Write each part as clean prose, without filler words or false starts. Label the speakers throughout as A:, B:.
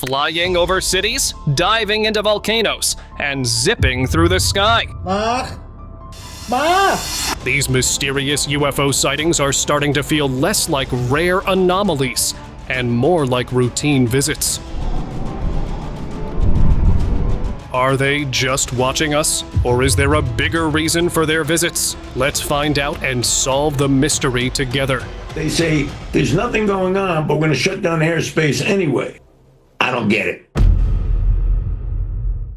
A: flying over cities, diving into volcanoes, and zipping through the sky. These mysterious UFO sightings are starting to feel less like rare anomalies and more like routine visits. Are they just watching us, or is there a bigger reason for their visits? Let's find out and solve the mystery together.
B: They say there's nothing going on, but we're gonna shut down airspace anyway. I don't get it.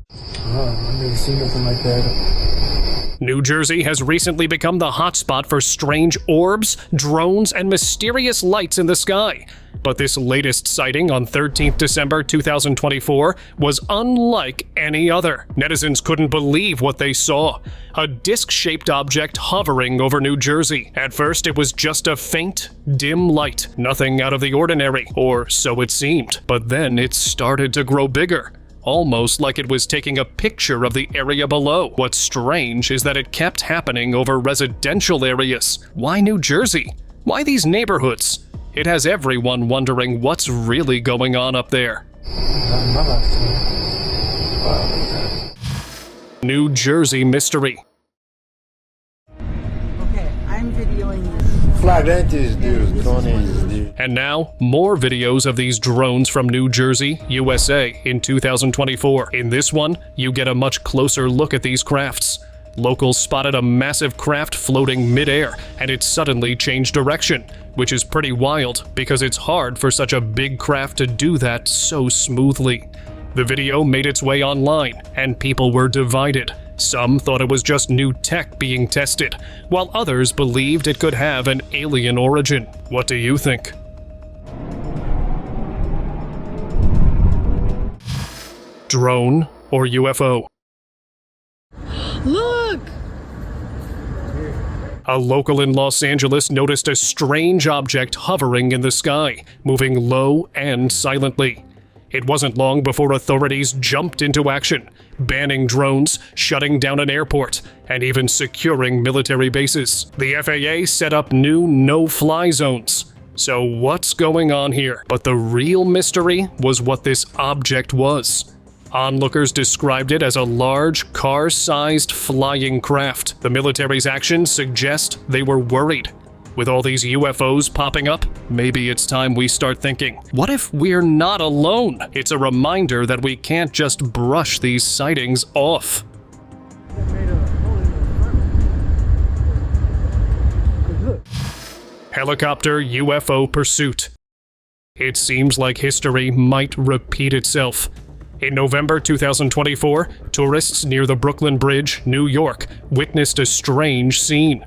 C: I've never seen nothing like that.
A: New Jersey has recently become the hotspot for strange orbs, drones, and mysterious lights in the sky. But this latest sighting on 13th December 2024 was unlike any other. Netizens couldn't believe what they saw. A disc-shaped object hovering over New Jersey. At first, it was just a faint, dim light. Nothing out of the ordinary, or so it seemed. But then it started to grow bigger. Almost like it was taking a picture of the area below. What's strange is that it kept happening over residential areas. Why New Jersey? Why these neighborhoods? It has everyone wondering what's really going on up there. New Jersey mystery.
D: Okay, I'm videoing this.
C: Flagrantes, dude. Drones, dude.
A: And now, more videos of these drones from New Jersey, USA in 2024. In this one, you get a much closer look at these crafts. Locals spotted a massive craft floating mid-air, and it suddenly changed direction, which is pretty wild because it's hard for such a big craft to do that so smoothly. The video made its way online, and people were divided. Some thought it was just new tech being tested, while others believed it could have an alien origin. What do you think? Drone or UFO?
D: Look!
A: A local in Los Angeles noticed a strange object hovering in the sky, moving low and silently. It wasn't long before authorities jumped into action, banning drones, shutting down an airport, and even securing military bases. The FAA set up new no-fly zones. So what's going on here? But the real mystery was what this object was. Onlookers described it as a large, car-sized flying craft. The military's actions suggest they were worried. With all these UFOs popping up, maybe it's time we start thinking, what if we're not alone? It's a reminder that we can't just brush these sightings off. Helicopter UFO Pursuit. It seems like history might repeat itself. In November 2024, tourists near the Brooklyn Bridge, New York, witnessed a strange scene.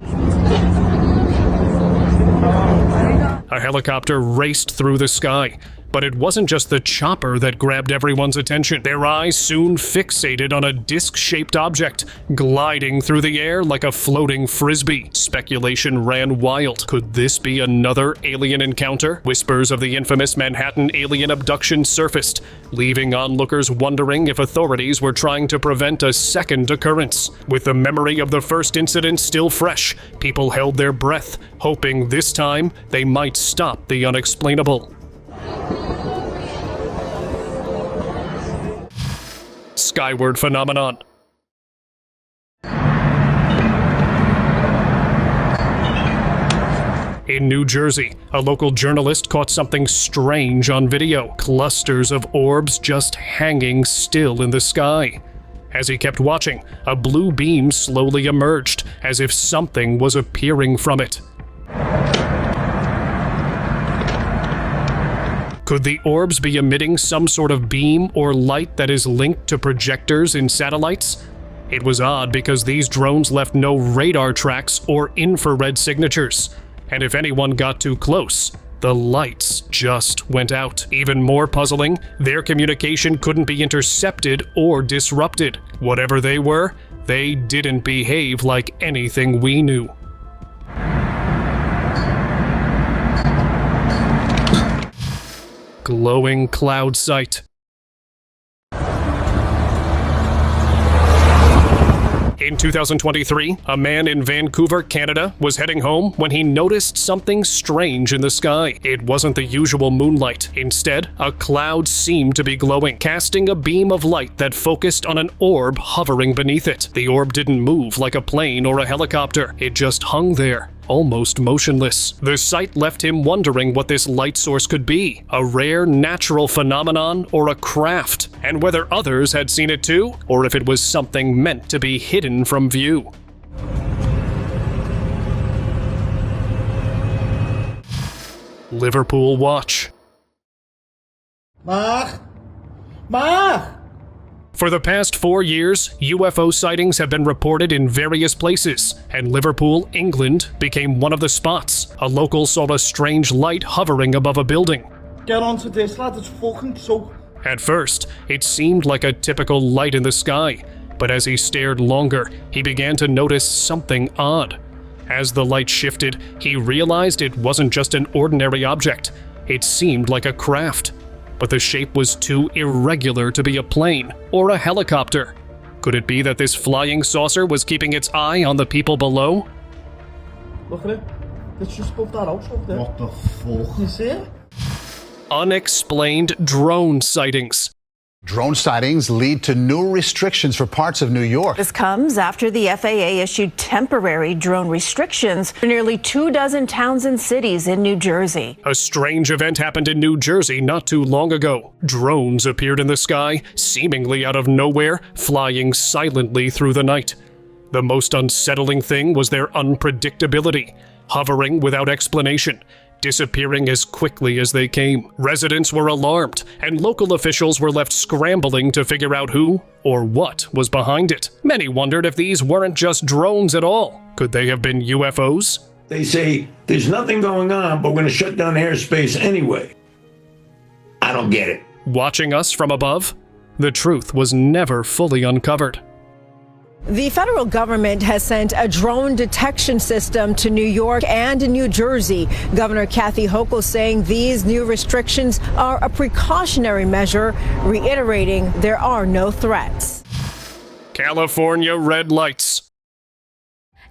A: A helicopter raced through the sky, but it wasn't just the chopper that grabbed everyone's attention. Their eyes soon fixated on a disc-shaped object, gliding through the air like a floating frisbee. Speculation ran wild. Could this be another alien encounter? Whispers of the infamous Manhattan alien abduction surfaced, leaving onlookers wondering if authorities were trying to prevent a second occurrence. With the memory of the first incident still fresh, people held their breath, hoping this time they might stop the unexplainable. Skyward Phenomenon. In New Jersey, a local journalist caught something strange on video. Clusters of orbs just hanging still in the sky. As he kept watching, a blue beam slowly emerged, as if something was appearing from it. Could the orbs be emitting some sort of beam or light that is linked to projectors in satellites? It was odd because these drones left no radar tracks or infrared signatures. And if anyone got too close, the lights just went out. Even more puzzling, their communication couldn't be intercepted or disrupted. Whatever they were, they didn't behave like anything we knew. Glowing cloud sight. In 2023, a man in Vancouver, Canada, was heading home when he noticed something strange in the sky. It wasn't the usual moonlight. Instead, a cloud seemed to be glowing, casting a beam of light that focused on an orb hovering beneath it. The orb didn't move like a plane or a helicopter. It just hung there, almost motionless. The sight left him wondering what this light source could be, a rare natural phenomenon or a craft, and whether others had seen it too, or if it was something meant to be hidden from view. Liverpool Watch.
C: Mark!
A: For the past 4 years, UFO sightings have been reported in various places, and Liverpool, England, became one of the spots. A local saw a strange light hovering above a building.
C: Get onto this, lad, it's fucking so...
A: At first, it seemed like a typical light in the sky, but as he stared longer, he began to notice something odd. As the light shifted, he realized it wasn't just an ordinary object. It seemed like a craft. But the shape was too irregular to be a plane or a helicopter. Could it be that this flying saucer was keeping its eye on the people below?
C: Look at it. It's just above that house over there. What the fuck? You see it?
A: Unexplained drone sightings.
E: Drone sightings lead to new restrictions for parts of New York.
F: This comes after the FAA issued temporary drone restrictions for nearly 24 towns and cities in New Jersey.
A: A strange event happened in New Jersey not too long ago. Drones appeared in the sky, seemingly out of nowhere, flying silently through the night. The most unsettling thing was their unpredictability, hovering without explanation, disappearing as quickly as they came. Residents were alarmed, and local officials were left scrambling to figure out who or what was behind it. Many wondered if these weren't just drones at all. Could they have been UFOs?
B: They say there's nothing going on, but we're going to shut down airspace anyway. I don't get it.
A: Watching us from above? The truth was never fully uncovered.
G: The federal government has sent a drone detection system to New York and New Jersey. Governor Kathy Hochul saying these new restrictions are a precautionary measure, reiterating there are no threats.
A: California red lights.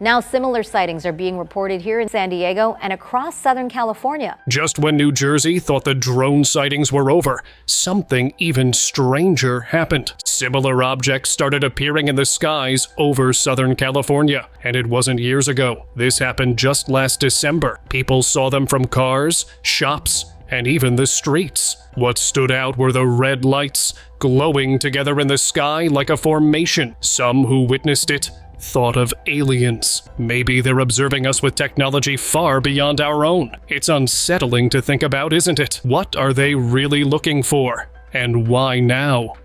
H: Now similar sightings are being reported here in San Diego and across Southern California.
A: Just when New Jersey thought the drone sightings were over, something even stranger happened. Similar objects started appearing in the skies over Southern California, and it wasn't years ago. This happened just last December. People saw them from cars, shops, and even the streets. What stood out were the red lights, glowing together in the sky like a formation. Some who witnessed it thought of aliens. Maybe they're observing us with technology far beyond our own. It's unsettling to think about, isn't it? What are they really looking for? And why now?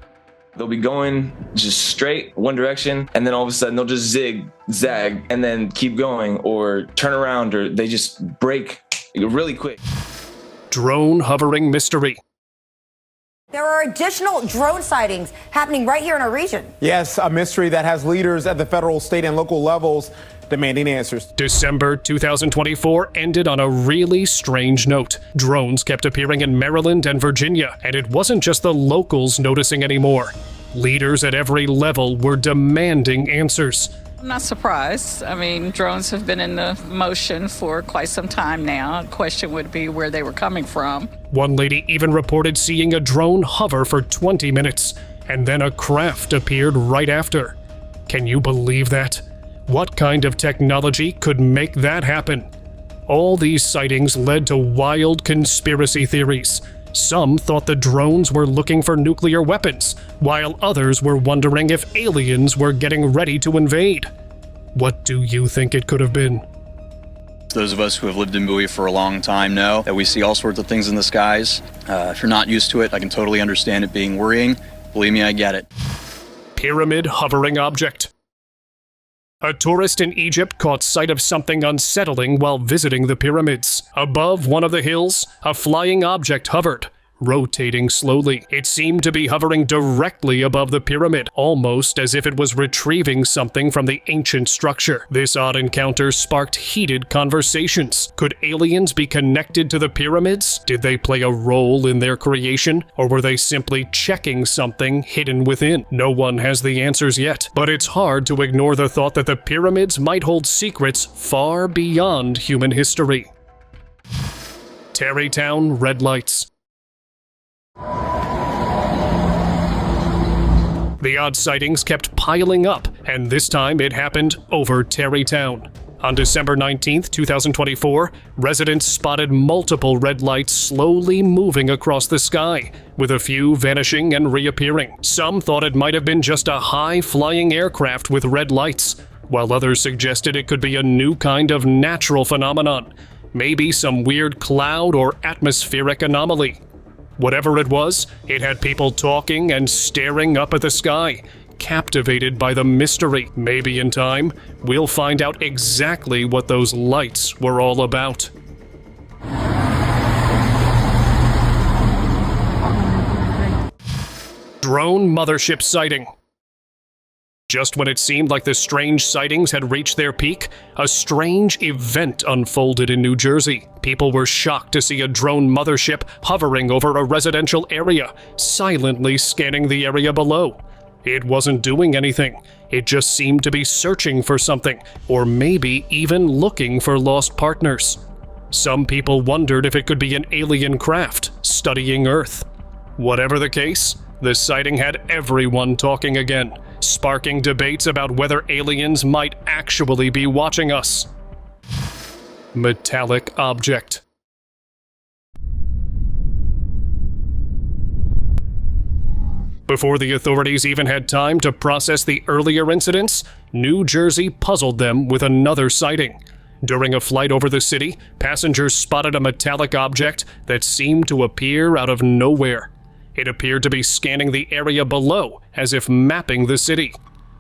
I: They'll be going just straight one direction, and then all of a sudden they'll just zag, and then keep going, or turn around, or they just break really quick.
A: Drone hovering mystery.
J: There are additional drone sightings happening right here in our region.
K: Yes, a mystery that has leaders at the federal, state, and local levels demanding answers.
A: December 2024 ended on a really strange note. Drones kept appearing in Maryland and Virginia, and it wasn't just the locals noticing anymore. Leaders at every level were demanding answers.
L: I'm not surprised. I mean, drones have been in the motion for quite some time now. The question would be where they were coming from.
A: One lady even reported seeing a drone hover for 20 minutes, and then a craft appeared right after. Can you believe that? What kind of technology could make that happen? All these sightings led to wild conspiracy theories. Some thought the drones were looking for nuclear weapons, while others were wondering if aliens were getting ready to invade. What do you think it could have been?
M: Those of us who have lived in Bowie for a long time know that we see all sorts of things in the skies. If you're not used to it, I can totally understand it being worrying. Believe me, I get it.
A: Pyramid hovering object. A tourist in Egypt caught sight of something unsettling while visiting the pyramids. Above one of the hills, a flying object hovered, rotating slowly. It seemed to be hovering directly above the pyramid, almost as if it was retrieving something from the ancient structure. This odd encounter sparked heated conversations. Could aliens be connected to the pyramids? Did they play a role in their creation, or were they simply checking something hidden within? No one has the answers yet, but it's hard to ignore the thought that the pyramids might hold secrets far beyond human history. Tarrytown red lights. The odd sightings kept piling up, and this time it happened over Tarrytown. On December 19, 2024, residents spotted multiple red lights slowly moving across the sky, with a few vanishing and reappearing. Some thought it might have been just a high-flying aircraft with red lights, while others suggested it could be a new kind of natural phenomenon, maybe some weird cloud or atmospheric anomaly. Whatever it was, it had people talking and staring up at the sky, captivated by the mystery. Maybe in time, we'll find out exactly what those lights were all about. Drone mothership sighting. Just when it seemed like the strange sightings had reached their peak, a strange event unfolded in New Jersey. People were shocked to see a drone mothership hovering over a residential area, silently scanning the area below. It wasn't doing anything. It just seemed to be searching for something, or maybe even looking for lost partners. Some people wondered if it could be an alien craft studying Earth. Whatever the case, the sighting had everyone talking again, sparking debates about whether aliens might actually be watching us. Metallic object. Before the authorities even had time to process the earlier incidents, New Jersey puzzled them with another sighting. During a flight over the city, passengers spotted a metallic object that seemed to appear out of nowhere. It appeared to be scanning the area below, as if mapping the city.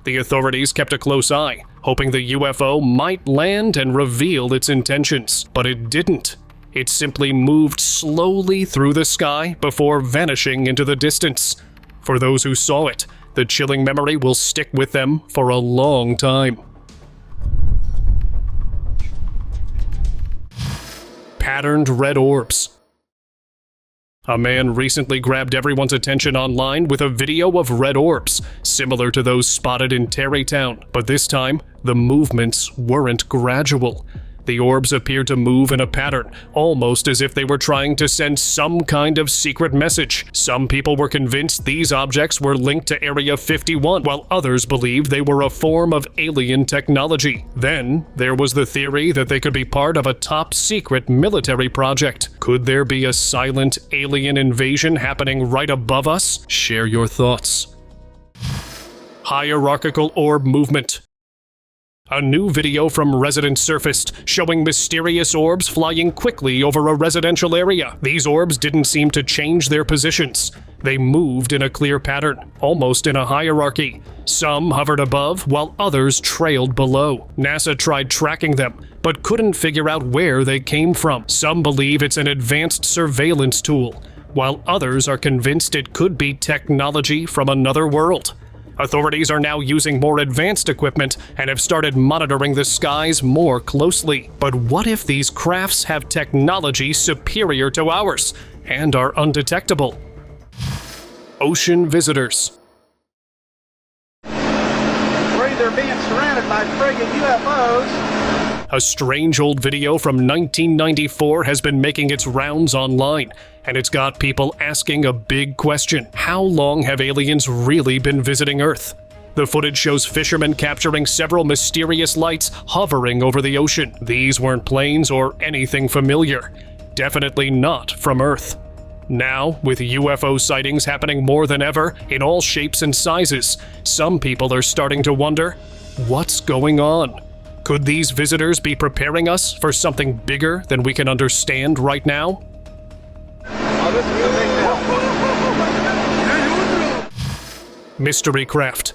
A: The authorities kept a close eye, hoping the UFO might land and reveal its intentions. But it didn't. It simply moved slowly through the sky before vanishing into the distance. For those who saw it, the chilling memory will stick with them for a long time. Patterned red orbs. A man recently grabbed everyone's attention online with a video of red orbs, similar to those spotted in Tarrytown. But this time, the movements weren't gradual. The orbs appeared to move in a pattern, almost as if they were trying to send some kind of secret message. Some people were convinced these objects were linked to Area 51, while others believed they were a form of alien technology. Then, there was the theory that they could be part of a top-secret military project. Could there be a silent alien invasion happening right above us? Share your thoughts. Hierarchical orb movement. A new video from residents surfaced, showing mysterious orbs flying quickly over a residential area. These orbs didn't seem to change their positions. They moved in a clear pattern, almost in a hierarchy. Some hovered above, while others trailed below. NASA tried tracking them, but couldn't figure out where they came from. Some believe it's an advanced surveillance tool, while others are convinced it could be technology from another world. Authorities are now using more advanced equipment and have started monitoring the skies more closely. But what if these crafts have technology superior to ours and are undetectable? Ocean visitors.
N: Afraid they're being surrounded by friggin' UFOs.
A: A strange old video from 1994 has been making its rounds online, and it's got people asking a big question. How long have aliens really been visiting Earth? The footage shows fishermen capturing several mysterious lights hovering over the ocean. These weren't planes or anything familiar. Definitely not from Earth. Now, with UFO sightings happening more than ever, in all shapes and sizes, some people are starting to wonder, what's going on? Could these visitors be preparing us for something bigger than we can understand right now? Mystery craft.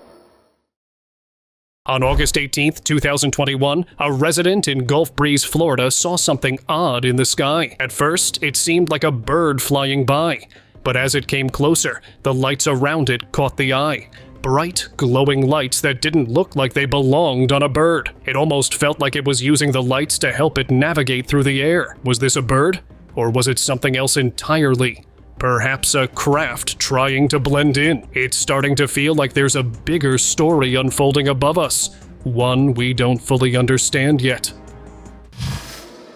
A: On August 18, 2021, a resident in Gulf Breeze, Florida saw something odd in the sky. At first, it seemed like a bird flying by. but as it came closer, the lights around it caught the eye. Bright, glowing lights that didn't look like they belonged on a bird. It almost felt like it was using the lights to help it navigate through the air. Was this a bird? Or was it something else entirely? Perhaps a craft trying to blend in. It's starting to feel like there's a bigger story unfolding above us, one we don't fully understand yet.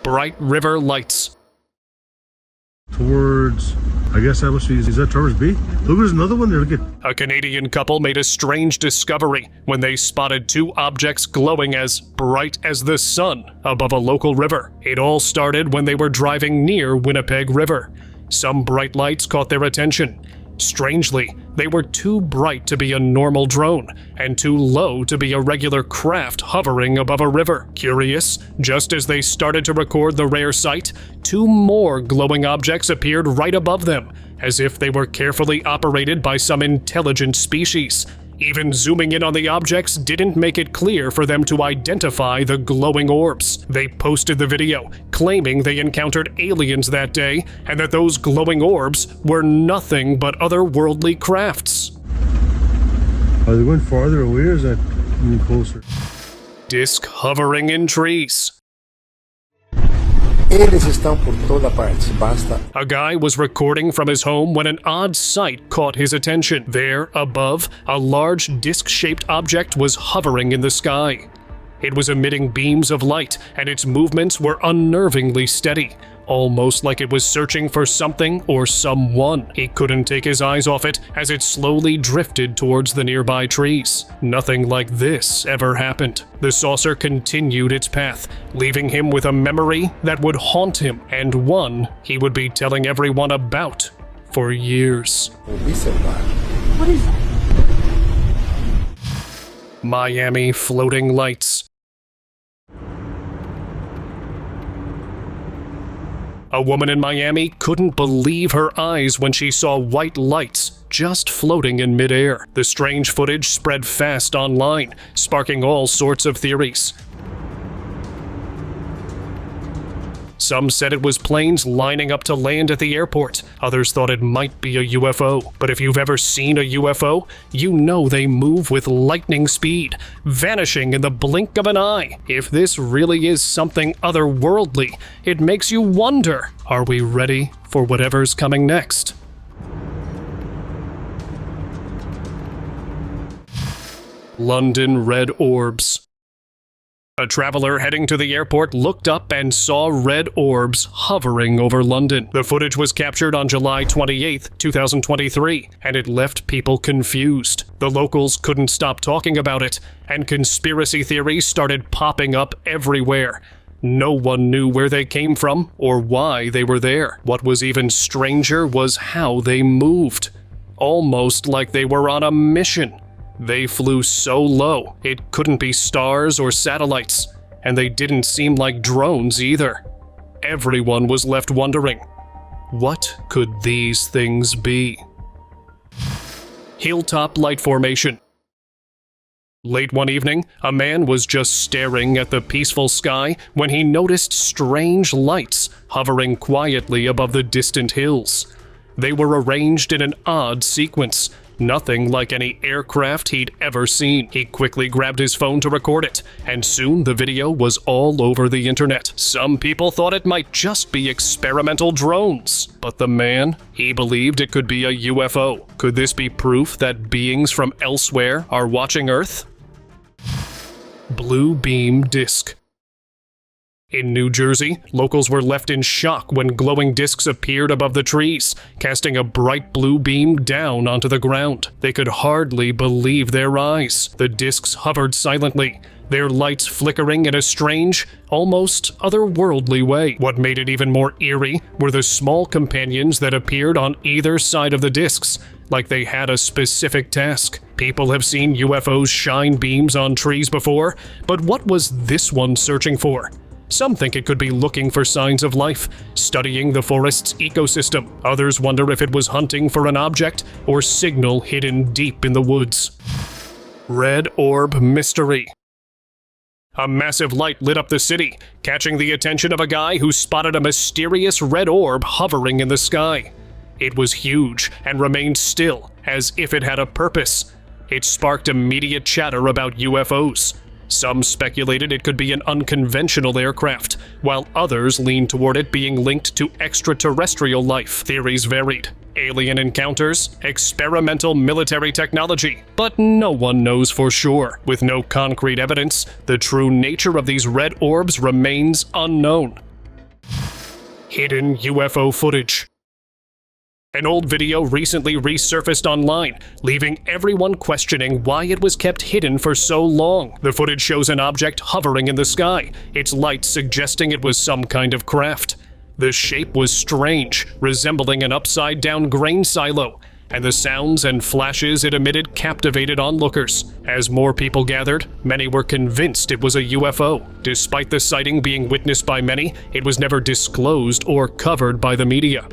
A: Bright river lights.
O: Towards, I guess that must be, is that Towers B? Look, there's another one there. Look at.
A: A Canadian couple made a strange discovery when they spotted two objects glowing as bright as the sun above a local river. It all started when they were driving near Winnipeg River. Some bright lights caught their attention. Strangely, they were too bright to be a normal drone, and too low to be a regular craft hovering above a river. Curious, just as they started to record the rare sight, two more glowing objects appeared right above them, as if they were carefully operated by some intelligent species. Even zooming in on the objects didn't make it clear for them to identify the glowing orbs. They posted the video, claiming they encountered aliens that day, and that those glowing orbs were nothing but otherworldly crafts.
O: Are they going farther away or is that moving closer?
A: Disc hovering in trees.
P: Eles estão por toda parte, basta.
A: A guy was recording from his home when an odd sight caught his attention. There, above, a large disc-shaped object was hovering in the sky. It was emitting beams of light, and its movements were unnervingly steady, almost like it was searching for something or someone. He couldn't take his eyes off it as it slowly drifted towards the nearby trees. Nothing like this ever happened. The saucer continued its path, leaving him with a memory that would haunt him, and one he would be telling everyone about for years.
P: What is that?
A: Miami floating lights. A woman in Miami couldn't believe her eyes when she saw white lights just floating in midair. The strange footage spread fast online, sparking all sorts of theories. Some said it was planes lining up to land at the airport. Others thought it might be a UFO. But if you've ever seen a UFO, you know they move with lightning speed, vanishing in the blink of an eye. If this really is something otherworldly, it makes you wonder, are we ready for whatever's coming next? London Red Orbs. A traveler heading to the airport looked up and saw red orbs hovering over London. The footage was captured on July 28, 2023, and it left people confused. The locals couldn't stop talking about it, and conspiracy theories started popping up everywhere. No one knew where they came from or why they were there. What was even stranger was how they moved. Almost like they were on a mission. They flew so low, it couldn't be stars or satellites, and they didn't seem like drones either. Everyone was left wondering, what could these things be? Hilltop light formation. Late one evening, a man was just staring at the peaceful sky when he noticed strange lights hovering quietly above the distant hills. They were arranged in an odd sequence, nothing like any aircraft he'd ever seen. He quickly grabbed his phone to record it, and soon the video was all over the internet. Some people thought it might just be experimental drones, but the man, he believed it could be a UFO. Could this be proof that beings from elsewhere are watching Earth? Blue beam disc. In New Jersey, locals were left in shock when glowing discs appeared above the trees, casting a bright blue beam down onto the ground. They could hardly believe their eyes. The discs hovered silently, their lights flickering in a strange, almost otherworldly way. What made it even more eerie were the small companions that appeared on either side of the discs, like they had a specific task. People have seen UFOs shine beams on trees before, but what was this one searching for? Some think it could be looking for signs of life, studying the forest's ecosystem. Others wonder if it was hunting for an object or signal hidden deep in the woods. Red Orb Mystery. A massive light lit up the city, catching the attention of a guy who spotted a mysterious red orb hovering in the sky. It was huge and remained still, as if it had a purpose. It sparked immediate chatter about UFOs. Some speculated it could be an unconventional aircraft, while others leaned toward it being linked to extraterrestrial life. Theories varied. Alien encounters, experimental military technology, but no one knows for sure. With no concrete evidence, the true nature of these red orbs remains unknown. Hidden UFO footage. An old video recently resurfaced online, leaving everyone questioning why it was kept hidden for so long. The footage shows an object hovering in the sky, its light suggesting it was some kind of craft. The shape was strange, resembling an upside-down grain silo, and the sounds and flashes it emitted captivated onlookers. As more people gathered, many were convinced it was a UFO. Despite the sighting being witnessed by many, it was never disclosed or covered by the media.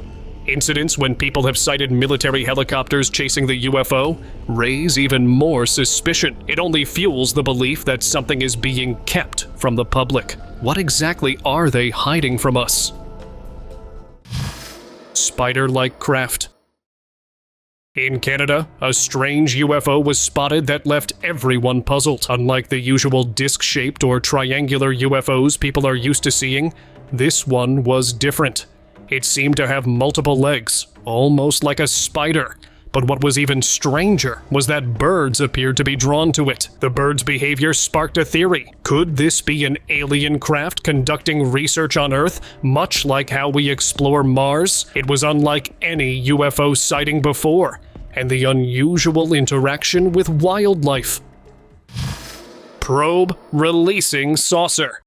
A: Incidents when people have sighted military helicopters chasing the UFO raise even more suspicion. It only fuels the belief that something is being kept from the public. What exactly are they hiding from us? Spider-like craft. In Canada, a strange UFO was spotted that left everyone puzzled. Unlike the usual disc-shaped or triangular UFOs people are used to seeing, this one was different. It seemed to have multiple legs, almost like a spider. But what was even stranger was that birds appeared to be drawn to it. The bird's behavior sparked a theory. Could this be an alien craft conducting research on Earth, much like how we explore Mars? It was unlike any UFO sighting before, and the unusual interaction with wildlife. Probe releasing saucer.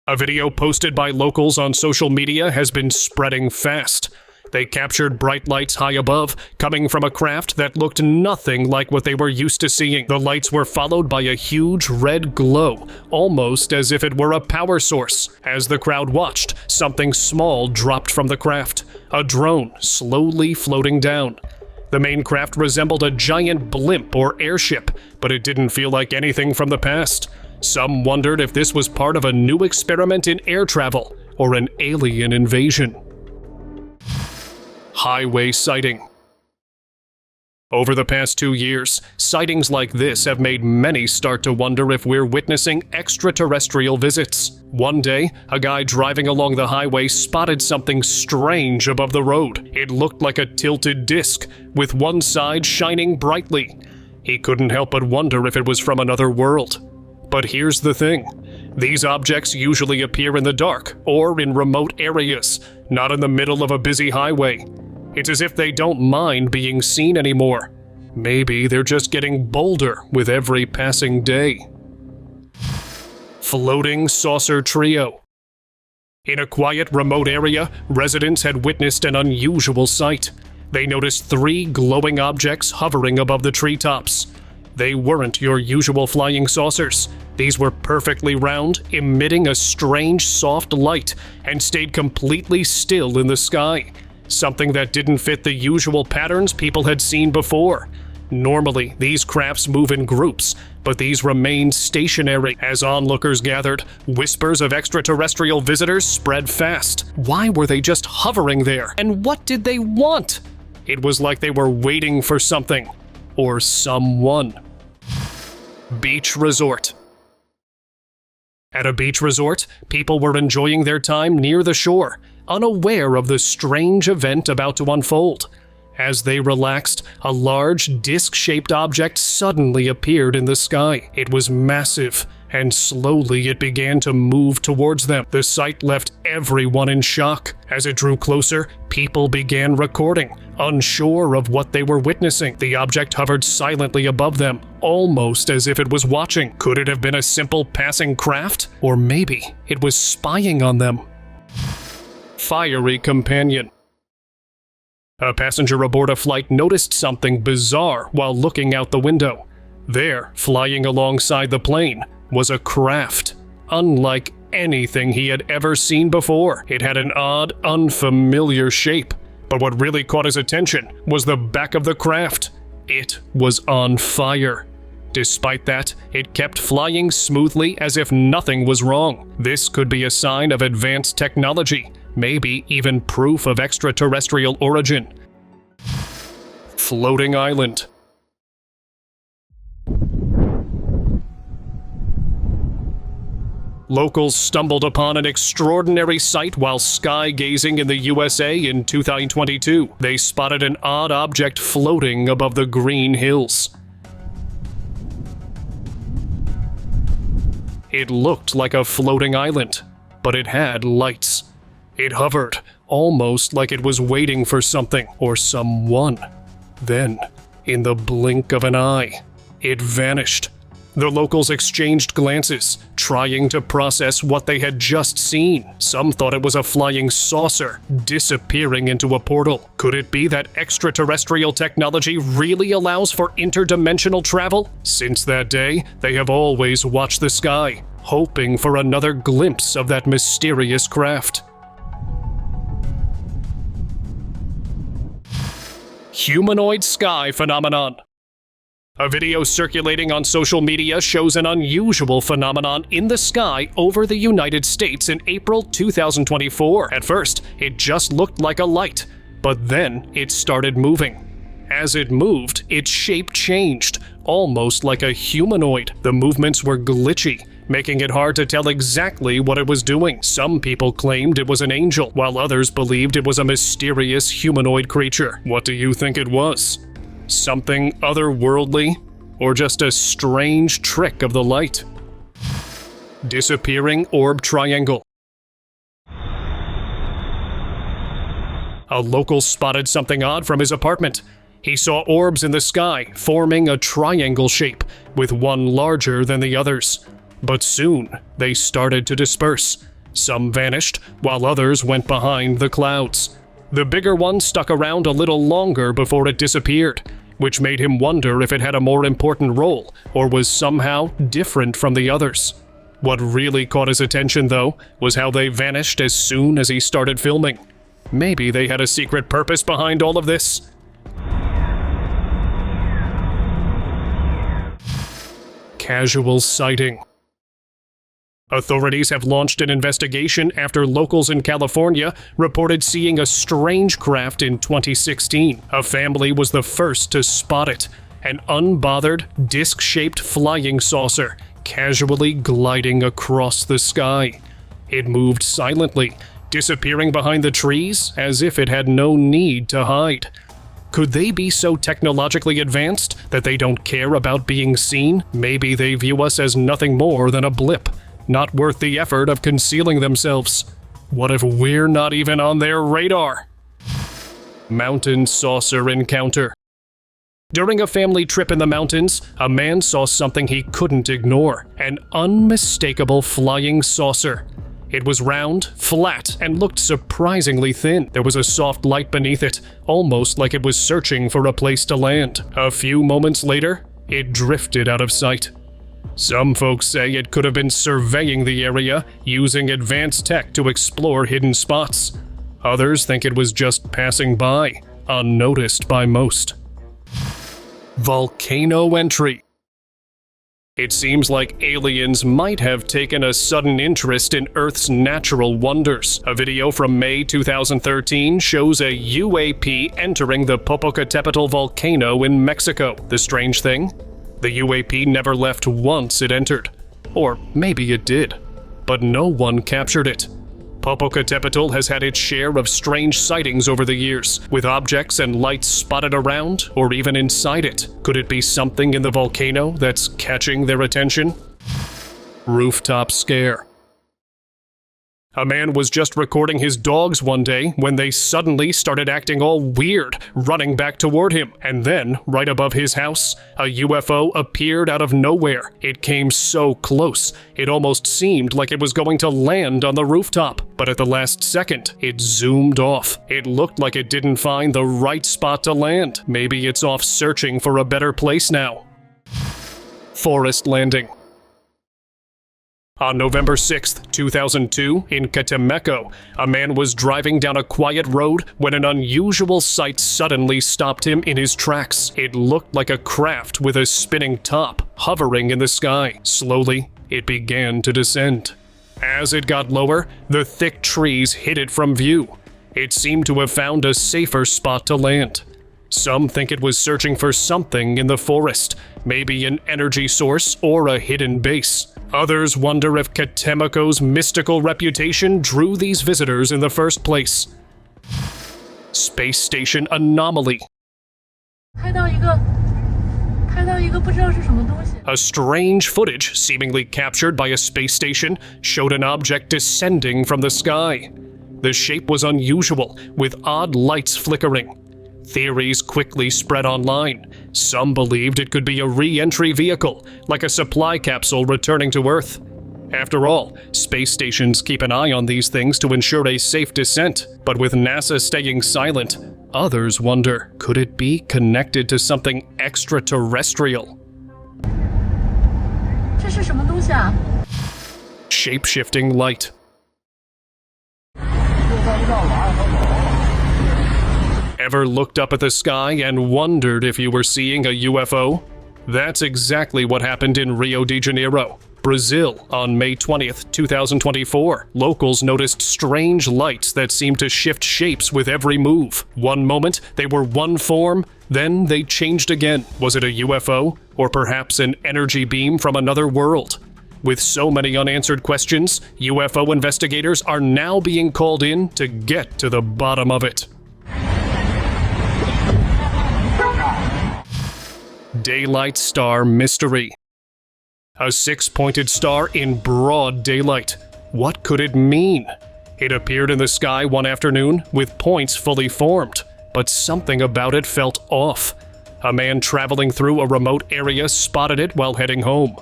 A: A video posted by locals on social media has been spreading fast. They captured bright lights high above, coming from a craft that looked nothing like what they were used to seeing. The lights were followed by a huge red glow, almost as if it were a power source. As the crowd watched, something small dropped from the craft, a drone slowly floating down. The main craft resembled a giant blimp or airship, but it didn't feel like anything from the past. Some wondered if this was part of a new experiment in air travel or an alien invasion. Highway sighting. Over the past 2 years, sightings like this have made many start to wonder if we're witnessing extraterrestrial visits. One day, a guy driving along the highway spotted something strange above the road. It looked like a tilted disc, with one side shining brightly. He couldn't help but wonder if it was from another world. But here's the thing. These objects usually appear in the dark or in remote areas, not in the middle of a busy highway. It's as if they don't mind being seen anymore. Maybe they're just getting bolder with every passing day. Floating saucer trio. In a quiet, remote area, residents had witnessed an unusual sight. They noticed 3 glowing objects hovering above the treetops. They weren't your usual flying saucers. These were perfectly round, emitting a strange soft light, and stayed completely still in the sky. Something that didn't fit the usual patterns people had seen before. Normally, these crafts move in groups, but these remained stationary. As onlookers gathered, whispers of extraterrestrial visitors spread fast. Why were they just hovering there? And what did they want? It was like they were waiting for something. Or someone. Beach resort. At a beach resort, people were enjoying their time near the shore, unaware of the strange event about to unfold. As they relaxed, a large disc-shaped object suddenly appeared in the sky. It was massive, and slowly it began to move towards them. The sight left everyone in shock. As it drew closer, people began recording, unsure of what they were witnessing. The object hovered silently above them, almost as if it was watching. Could it have been a simple passing craft? Or maybe it was spying on them. Fiery companion. A passenger aboard a flight noticed something bizarre while looking out the window. There, flying alongside the plane, was a craft, unlike anything he had ever seen before. It had an odd, unfamiliar shape, but what really caught his attention was the back of the craft. It was on fire. Despite that, it kept flying smoothly as if nothing was wrong. This could be a sign of advanced technology, maybe even proof of extraterrestrial origin. floating island. Locals stumbled upon an extraordinary sight while sky gazing in the USA in 2022. They spotted an odd object floating above the green hills. It looked like a floating island, but it had lights. It hovered, almost like it was waiting for something or someone. Then, in the blink of an eye, it vanished. The locals exchanged glances, trying to process what they had just seen. Some thought it was a flying saucer, disappearing into a portal. Could it be that extraterrestrial technology really allows for interdimensional travel? Since that day, they have always watched the sky, hoping for another glimpse of that mysterious craft. Humanoid Sky Phenomenon. A video circulating on social media shows an unusual phenomenon in the sky over the United States in April 2024. At first, it just looked like a light, but then it started moving. As it moved, its shape changed, almost like a humanoid. The movements were glitchy, making it hard to tell exactly what it was doing. Some people claimed it was an angel, while others believed it was a mysterious humanoid creature. What do you think it was? Something otherworldly, or just a strange trick of the light? Disappearing Orb Triangle. A local spotted something odd from his apartment. He saw orbs in the sky, forming a triangle shape, with one larger than the others. But soon, they started to disperse. Some vanished, while others went behind the clouds. The bigger one stuck around a little longer before it disappeared, which made him wonder if it had a more important role or was somehow different from the others. What really caught his attention, though, was how they vanished as soon as he started filming. Maybe they had a secret purpose behind all of this? Casual sighting. Authorities have launched an investigation after locals in California reported seeing a strange craft in 2016. A family was the first to spot it, an unbothered, disc-shaped flying saucer casually gliding across the sky. It moved silently, disappearing behind the trees as if it had no need to hide. Could they be so technologically advanced that they don't care about being seen? Maybe they view us as nothing more than a blip, not worth the effort of concealing themselves. What if we're not even on their radar? Mountain saucer encounter. During a family trip in the mountains, a man saw something he couldn't ignore, an unmistakable flying saucer. It was round, flat, and looked surprisingly thin. There was a soft light beneath it, almost like it was searching for a place to land. A few moments later, it drifted out of sight. Some folks say it could have been surveying the area, using advanced tech to explore hidden spots. Others think it was just passing by, unnoticed by most. Volcano Entry. It seems like aliens might have taken a sudden interest in Earth's natural wonders. A video from May 2013 shows a UAP entering the Popocatépetl volcano in Mexico. The strange thing? The UAP never left once it entered. Or maybe it did, but no one captured it. Popocatépetl has had its share of strange sightings over the years, with objects and lights spotted around or even inside it. Could it be something in the volcano that's catching their attention? Rooftop Scare. A man was just recording his dogs one day when they suddenly started acting all weird, running back toward him. And then, right above his house, a UFO appeared out of nowhere. It came so close, it almost seemed like it was going to land on the rooftop. But at the last second, it zoomed off. It looked like it didn't find the right spot to land. Maybe it's off searching for a better place now. Forest landing. On November 6, 2002, in Catemaco, a man was driving down a quiet road when an unusual sight suddenly stopped him in his tracks. It looked like a craft with a spinning top, hovering in the sky. Slowly, it began to descend. As it got lower, the thick trees hid it from view. It seemed to have found a safer spot to land. Some think it was searching for something in the forest, maybe an energy source or a hidden base. Others wonder if Katemoko's mystical reputation drew these visitors in the first place. Space Station Anomaly. A strange footage, seemingly captured by a space station, showed an object descending from the sky. The shape was unusual, with odd lights flickering. Theories quickly spread online. Some believed it could be a re-entry vehicle, like a supply capsule returning to Earth. After all, space stations keep an eye on these things to ensure a safe descent. But with NASA staying silent, others wonder, could it be connected to something extraterrestrial? Shape-shifting light. Ever looked up at the sky and wondered if you were seeing a UFO? That's exactly what happened in Rio de Janeiro, Brazil, on May 20th, 2024. Locals noticed strange lights that seemed to shift shapes with every move. One moment, they were one form, then they changed again. Was it a UFO, or perhaps an energy beam from another world? With so many unanswered questions, UFO investigators are now being called in to get to the bottom of it. Daylight Star Mystery. A six-pointed star in broad daylight. What could it mean? It appeared in the sky one afternoon with points fully formed, but something about it felt off. A man traveling through a remote area spotted it while heading home.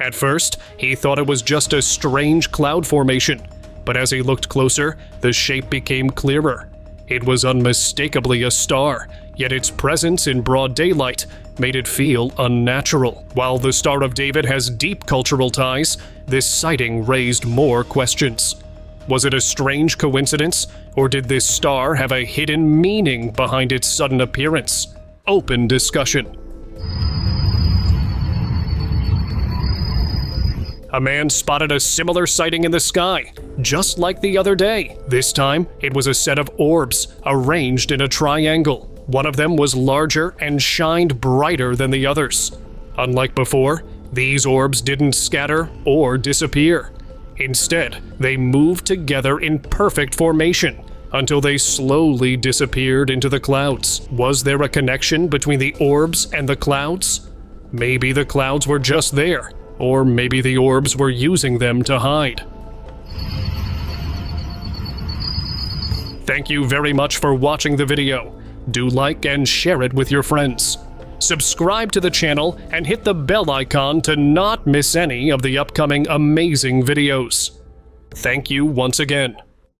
A: At first, he thought it was just a strange cloud formation, but as he looked closer, the shape became clearer. It was unmistakably a star, yet its presence in broad daylight made it feel unnatural. While the Star of David has deep cultural ties, this sighting raised more questions. Was it a strange coincidence, or did this star have a hidden meaning behind its sudden appearance? Open discussion. A man spotted a similar sighting in the sky, just like the other day. This time, it was a set of orbs arranged in a triangle. One of them was larger and shined brighter than the others. Unlike before, these orbs didn't scatter or disappear. Instead, they moved together in perfect formation until they slowly disappeared into the clouds. Was there a connection between the orbs and the clouds? Maybe the clouds were just there, or maybe the orbs were using them to hide. Thank you very much for watching the video. Do like and share it with your friends. Subscribe to the channel and hit the bell icon to not miss any of the upcoming amazing videos. Thank you once again.